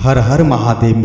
हर हर महादेव।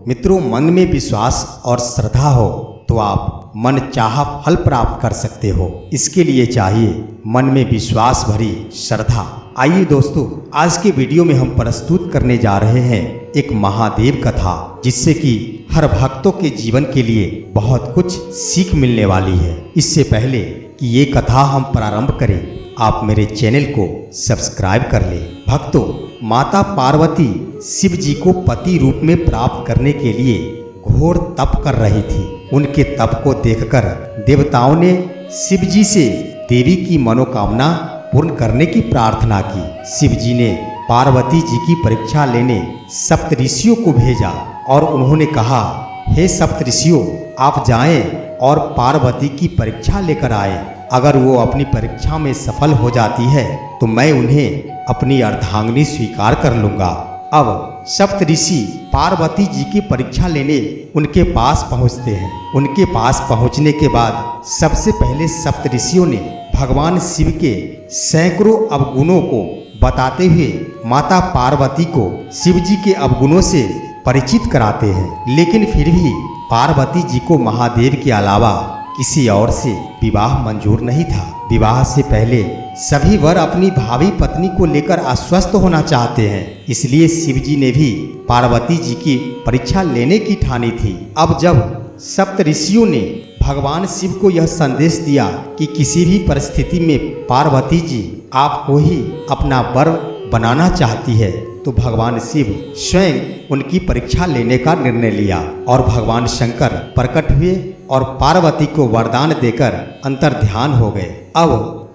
मित्रों मन में विश्वास और श्रद्धा हो तो आप मन चाहा फल प्राप्त कर सकते हो। इसके लिए चाहिए मन में विश्वास भरी श्रद्धा। आइए दोस्तों, आज के वीडियो में हम प्रस्तुत करने जा रहे हैं एक महादेव कथा, जिससे कि हर भक्तों के जीवन के लिए बहुत कुछ सीख मिलने वाली है। इससे पहले कि ये कथा हम प्रारंभ करें, आप मेरे चैनल को सब्सक्राइब कर लें। भक्तों, माता पार्वती शिव जी को पति रूप में प्राप्त करने के लिए घोर तप कर रही थी। उनके तप को देखकर देवताओं ने शिव जी से देवी की मनोकामना पूर्ण करने की प्रार्थना की। शिव जी ने पार्वती जी की परीक्षा लेने सप्तऋषियों को भेजा और उन्होंने कहा, हे सप्तऋषियों, आप जाएं और पार्वती की परीक्षा लेकर आए। अगर वो अपनी परीक्षा में सफल हो जाती है तो मैं उन्हें अपनी अर्धांगिनी स्वीकार कर लूंगा। अब सप्तऋषि पार्वती जी की परीक्षा लेने उनके पास पहुंचते हैं। उनके पास पहुंचने के बाद सबसे पहले सप्तऋषियों ने भगवान शिव के सैकड़ों अवगुणों को बताते हुए माता पार्वती को शिव जी के अवगुणों से परिचित कराते हैं। लेकिन फिर भी पार्वती जी को महादेव के अलावा किसी और से विवाह मंजूर नहीं था। विवाह से पहले सभी वर अपनी भावी पत्नी को लेकर आश्वस्त होना चाहते हैं। इसलिए शिव जी ने भी पार्वती जी की परीक्षा लेने की ठानी थी। अब जब सप्तऋषियों ने भगवान शिव को यह संदेश दिया कि किसी भी परिस्थिति में पार्वती जी आपको ही अपना वर बनाना चाहती है, तो भगवान शिव स्वयं उनकी परीक्षा लेने का निर्णय लिया और भगवान शंकर प्रकट हुए और पार्वती को वरदान देकर अंतर्ध्यान हो गए। अब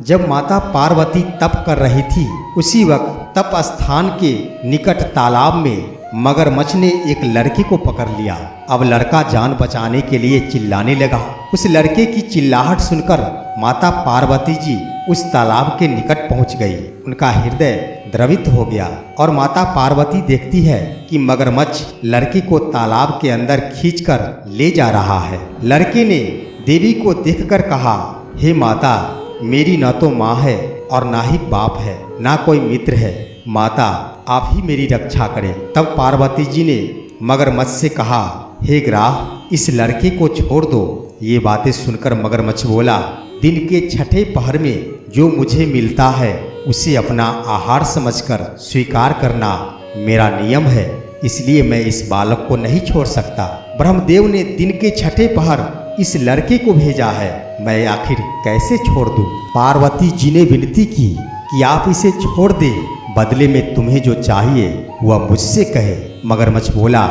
जब माता पार्वती तप कर रही थी, उसी वक्त तप स्थान के निकट तालाब में मगरमच्छ ने एक लड़के को पकड़ लिया। अब लड़का जान बचाने के लिए चिल्लाने लगा। उस लड़के की चिल्लाहट सुनकर माता पार्वती जी उस तालाब के निकट पहुंच गई। उनका हृदय द्रवित हो गया और माता पार्वती देखती है कि मगरमच्छ लड़के को तालाब के अंदर खींचकर ले जा रहा है। लड़के ने देवी को देखकर कहा, हे माता, मेरी न तो माँ है और ना ही बाप है, ना कोई मित्र है। माता, आप ही मेरी रक्षा करें। तब पार्वती जी ने मगरमच्छ से कहा, हे ग्राह, इस लड़के को छोड़ दो। ये बातें सुनकर मगरमच्छ बोला, दिन के छठे पहर में जो मुझे मिलता है उसे अपना आहार समझकर स्वीकार करना मेरा नियम है, इसलिए मैं इस बालक को नहीं छोड़ सकता। ब्रह्मदेव ने दिन के छठे पहर इस लड़के को भेजा है, मैं आखिर कैसे छोड़ दूं? पार्वती जी ने विनती की कि आप इसे छोड़ दे, बदले में तुम्हें जो चाहिए वह मुझसे कहे। मगरमच्छ बोला,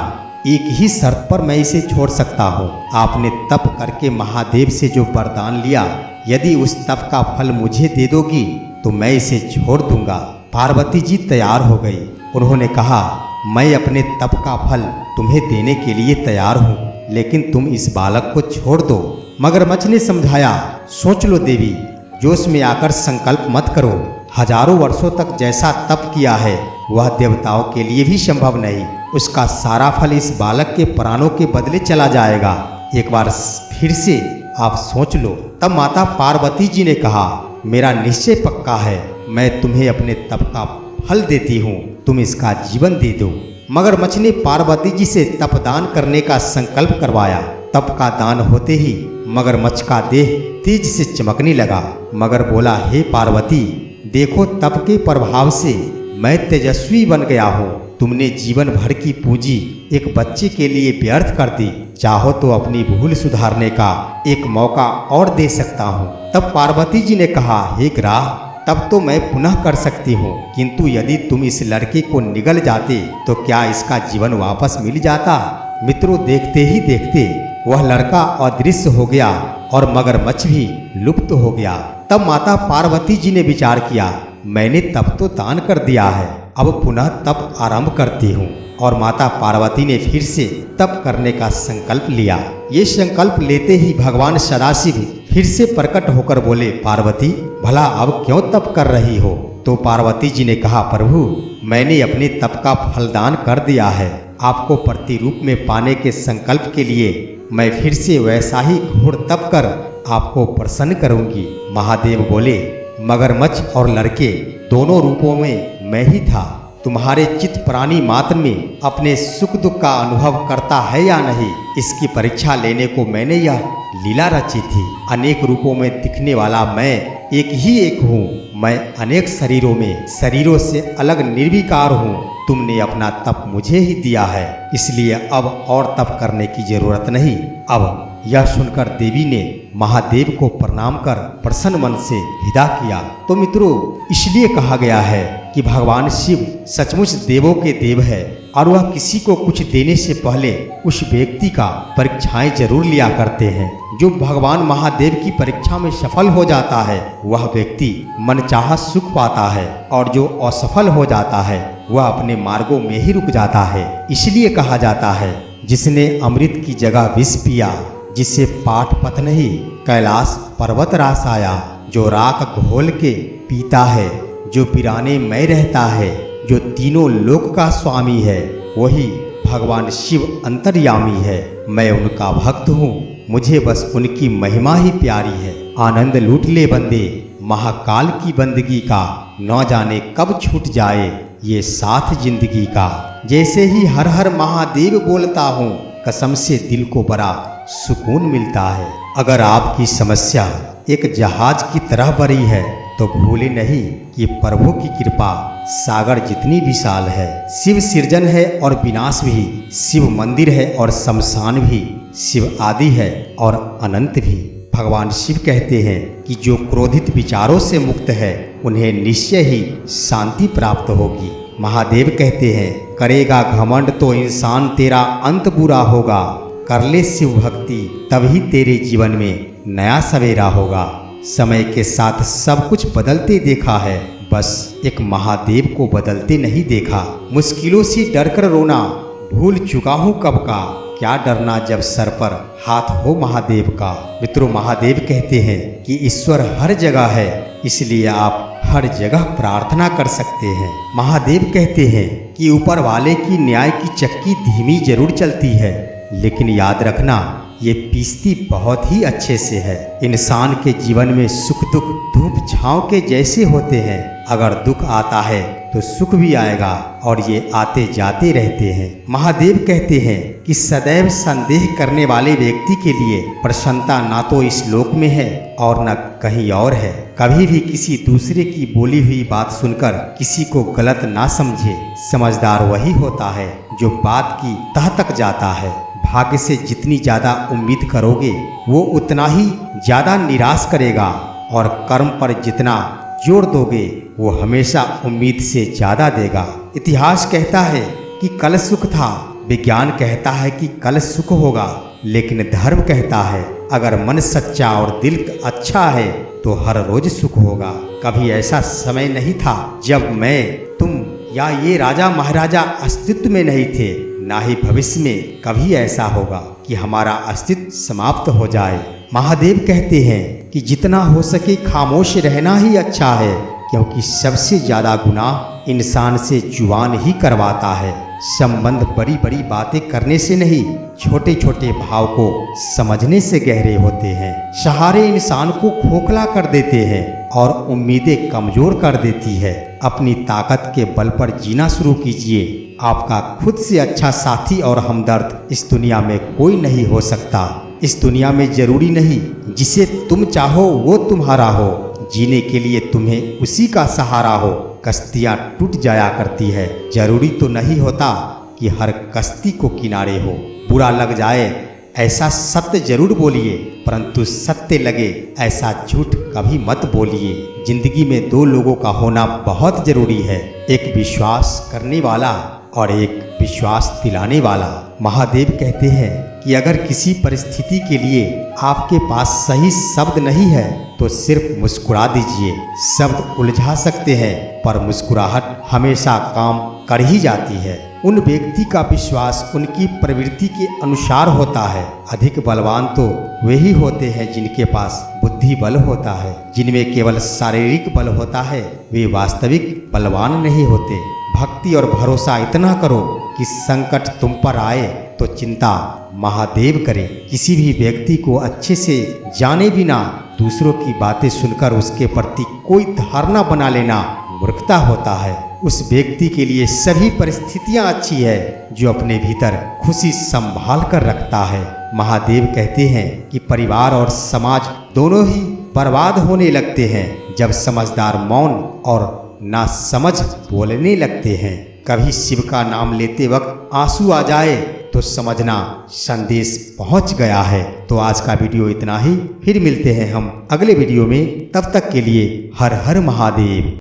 एक ही शर्त पर मैं इसे छोड़ सकता हूँ। आपने तप करके महादेव से जो वरदान लिया, यदि उस तप का फल मुझे दे दोगी तो मैं इसे छोड़ दूंगा। पार्वती जी तैयार हो गई। उन्होंने कहा, मैं अपने तप का फल तुम्हें देने के लिए तैयार हूँ, लेकिन तुम इस बालक को छोड़ दो। मगरमच्छ ने समझाया, सोच लो देवी, जोश में आकर संकल्प मत करो। हजारों वर्षों तक जैसा तप किया है वह देवताओं के लिए भी संभव नहीं। उसका सारा फल इस बालक के प्राणों के बदले चला जाएगा। एक बार फिर से आप सोच लो। तब माता पार्वती जी ने कहा, मेरा निश्चय पक्का है, मैं तुम्हें अपने तप का फल देती हूँ, तुम इसका जीवन दे दो। मगरमच्छ ने पार्वती जी से तपदान करने का संकल्प करवाया। तप का दान होते ही मगरमच्छ का देह तेज से चमकने लगा। मगर बोला, हे पार्वती, देखो तप के प्रभाव से मैं तेजस्वी बन गया हूँ। तुमने जीवन भर की पूंजी एक बच्चे के लिए व्यर्थ कर दी। चाहो तो अपनी भूल सुधारने का एक मौका और दे सकता हूँ। तब पार्वती जी ने कहा, हे ग्राह, तब तो मैं पुनः कर सकती हूँ, किंतु यदि तुम इस लड़के को निगल जाते तो क्या इसका जीवन वापस मिल जाता? मित्रों, देखते ही देखते वह लड़का अदृश्य हो गया और मगरमच्छ भी लुप्त हो गया। तब माता पार्वती जी ने विचार किया, मैंने तप तो दान कर दिया है, अब पुनः तप आरंभ करती हूँ। और माता पार्वती ने फिर से तप करने का संकल्प लिया। ये संकल्प लेते ही भगवान सदाशिव फिर से प्रकट होकर बोले, पार्वती, भला अब क्यों तप कर रही हो? तो पार्वती जी ने कहा, प्रभु, मैंने अपने तप का फलदान कर दिया है। आपको प्रतिरूप में पाने के संकल्प के लिए मैं फिर से वैसा ही घोर तप कर आपको प्रसन्न करूंगी। महादेव बोले, मगरमच्छ और लड़के दोनों रूपों में मैं ही था। तुम्हारे चित्त प्राणी मात्र में अपने सुख दुख का अनुभव करता है या नहीं, इसकी परीक्षा लेने को मैंने यह लीला रची थी। अनेक रूपों में दिखने वाला मैं एक ही एक हूँ। मैं अनेक शरीरों से अलग निर्विकार हूँ। तुमने अपना तप मुझे ही दिया है, इसलिए अब और तप करने की जरूरत नहीं। अब यह सुनकर देवी ने महादेव को प्रणाम कर प्रसन्न मन से विदा किया। तो मित्रों, इसलिए कहा गया है कि भगवान शिव सचमुच देवों के देव है और वह किसी को कुछ देने से पहले उस व्यक्ति का परीक्षाएं जरूर लिया करते हैं। जो भगवान महादेव की परीक्षा में सफल हो जाता है वह व्यक्ति मनचाहा सुख पाता है, और जो असफल हो जाता है वह अपने मार्गों में ही रुक जाता है। इसलिए कहा जाता है, जिसने अमृत की जगह विष पिया, जिसे पाठ पथ नहीं कैलाश पर्वत रास आया, जो राख घोल के पीता है, जो पिराने में रहता है, जो तीनों लोक का स्वामी है, वही भगवान शिव अंतर्यामी है। मैं उनका भक्त हूँ, मुझे बस उनकी महिमा ही प्यारी है। आनंद लूट ले बंदे, महाकाल की बंदगी का, न जाने कब छूट जाए ये साथ जिंदगी का। जैसे ही हर हर महादेव बोलता हूँ, कसम से दिल को बड़ा सुकून मिलता है। अगर आपकी समस्या एक जहाज की तरह बड़ी है तो भूले नहीं कि प्रभु की कृपा सागर जितनी विशाल है। शिव सृजन है और विनाश भी, शिव मंदिर है और शमशान भी, शिव आदि है और अनंत भी। भगवान शिव कहते हैं कि जो क्रोधित विचारों से मुक्त है उन्हें निश्चय ही शांति प्राप्त होगी। महादेव कहते हैं, करेगा घमंड तो इंसान तेरा अंत बुरा होगा, कर ले शिव भक्ति तभी तेरे जीवन में नया सवेरा होगा। समय के साथ सब कुछ बदलते देखा है, बस एक महादेव को बदलते नहीं देखा। मुश्किलों से डरकर रोना भूल चुका हूँ कब का, क्या डरना जब सर पर हाथ हो महादेव का। मित्रों, महादेव कहते हैं कि ईश्वर हर जगह है, इसलिए आप हर जगह प्रार्थना कर सकते हैं। महादेव कहते हैं कि ऊपर वाले की न्याय की चक्की धीमी जरूर चलती है, लेकिन याद रखना ये पीसती बहुत ही अच्छे से है। इंसान के जीवन में सुख दुख धूप छांव के जैसे होते हैं। अगर दुख आता है तो सुख भी आएगा और ये आते जाते रहते हैं। महादेव कहते हैं कि सदैव संदेह करने वाले व्यक्ति के लिए प्रसन्नता ना तो इस लोक में है और न कहीं और है। कभी भी किसी दूसरे की बोली हुई बात सुनकर किसी को गलत ना समझे। समझदार वही होता है जो बात की तह तक जाता है। भाग्य से जितनी ज्यादा उम्मीद करोगे वो उतना ही ज्यादा निराश करेगा, और कर्म पर जितना जोर दोगे वो हमेशा उम्मीद से ज्यादा देगा। इतिहास कहता है कि कल सुख था, विज्ञान कहता है कि कल सुख होगा, लेकिन धर्म कहता है अगर मन सच्चा और दिल अच्छा है तो हर रोज सुख होगा। कभी ऐसा समय नहीं था जब मैं, तुम या ये राजा महाराजा अस्तित्व में नहीं थे, ना ही भविष्य में कभी ऐसा होगा कि हमारा अस्तित्व समाप्त हो जाए। महादेव कहते हैं कि जितना हो सके खामोश रहना ही अच्छा है, क्योंकि सबसे ज्यादा गुनाह इंसान से जुबान ही करवाता है। संबंध बड़ी बड़ी बातें करने से नहीं, छोटे छोटे भाव को समझने से गहरे होते हैं। सहारे इंसान को खोखला कर देते हैं और उम्मीदें कमजोर कर देती है। अपनी ताकत के बल पर जीना शुरू कीजिए। आपका खुद से अच्छा साथी और हमदर्द इस दुनिया में कोई नहीं हो सकता। इस दुनिया में जरूरी नहीं जिसे तुम चाहो वो तुम्हारा हो, जीने के लिए तुम्हें उसी का सहारा हो। कश्तियाँ टूट जाया करती है, जरूरी तो नहीं होता कि हर कश्ती को किनारे हो। बुरा लग जाए ऐसा सत्य जरूर बोलिए, परंतु सत्य लगे ऐसा झूठ कभी मत बोलिए। जिंदगी में दो लोगों का होना बहुत जरूरी है, एक विश्वास करने वाला और एक विश्वास दिलाने वाला। महादेव कहते हैं कि अगर किसी परिस्थिति के लिए आपके पास सही शब्द नहीं है तो सिर्फ मुस्कुरा दीजिए। शब्द उलझा सकते हैं पर मुस्कुराहट हमेशा काम कर ही जाती है। उन व्यक्ति का विश्वास उनकी प्रवृत्ति के अनुसार होता है। अधिक बलवान तो वे ही होते हैं जिनके पास बुद्धि बल होता है। जिनमें केवल शारीरिक बल होता है वे वास्तविक बलवान नहीं होते। भक्ति और भरोसा इतना करो कि संकट तुम पर आए तो चिंता महादेव करे। किसी भी व्यक्ति को अच्छे से जाने बिना दूसरों की बातें सुनकर उसके प्रति कोई धारणा बना लेना मूर्खता होता है। उस व्यक्ति के लिए सभी परिस्थितियां अच्छी है जो अपने भीतर खुशी संभाल कर रखता है। महादेव कहते हैं कि परिवार और समाज दोनों ही बर्बाद होने लगते हैं जब समझदार मौन और नासमझ बोलने लगते हैं। कभी शिव का नाम लेते वक्त आंसू आ जाए तो समझना संदेश पहुंच गया है। तो आज का वीडियो इतना ही, फिर मिलते हैं हम अगले वीडियो में। तब तक के लिए हर हर महादेव।